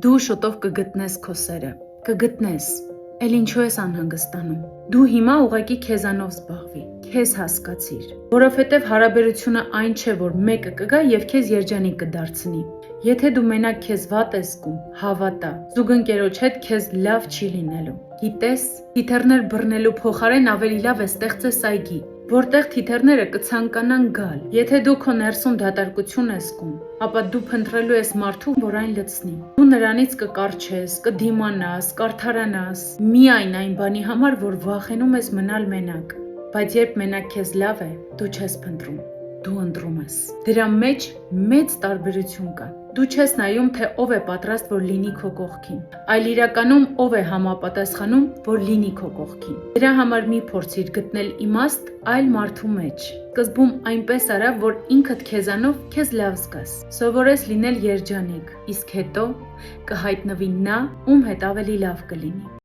Դու շուտով կգտնես քո սերը, կգտնես, էլ ինչու ես անհանգստանում։ Դու հիմա ուղղակի քեզանով զբաղվի, քեզ հասկացիր, որովհետև հարաբերությունը այն չէ, որ մեկը կգա եւ քեզ երջանիկ կդարձնի։ Եթե դու մենակ քեզ վատ ես զգում, հավատա, զուգընկերոջ հետ քեզ լավ չի լինելու։ Գիտես, թիթեռներ բռնելու փոխարեն ավելի լավ է ստեղծես այգի, որտեղ թիթեռները կցանկանան գալ։ Եթե դու քո ներսում դատարկություն ես զգում, ապա դու փնտրելու ես մարդու, որ այն լցնի։ Դու նրանից կկարչես, կդիմանաս, կարդարանաս, միայն այն բանի համար, որ վախենում ես մնալ մենակ։ Բայց երբ մենակ քեզ լավ է, դու չես փնտրում, դու ընտրում ես։ Դրա մեջ մեծ տարբերություն կա։ Դու չես նայում, թե ով է պատրաստ, որ լինի քո կողքին, այլ իրականում ով է համապատասխանում, որ լինի քո կողքին։ Դրա համար մի փորձիր գտնել իմաստ այլ մարդու մեջ։ Սկզբում այնպես արա, որ ինքդ քեզանով քեզ լավ զգաս։ Սովորես լինել երջանիկ, իսկ հետո կհայտնվի նա, ում հետ ավելի լավ կլինի։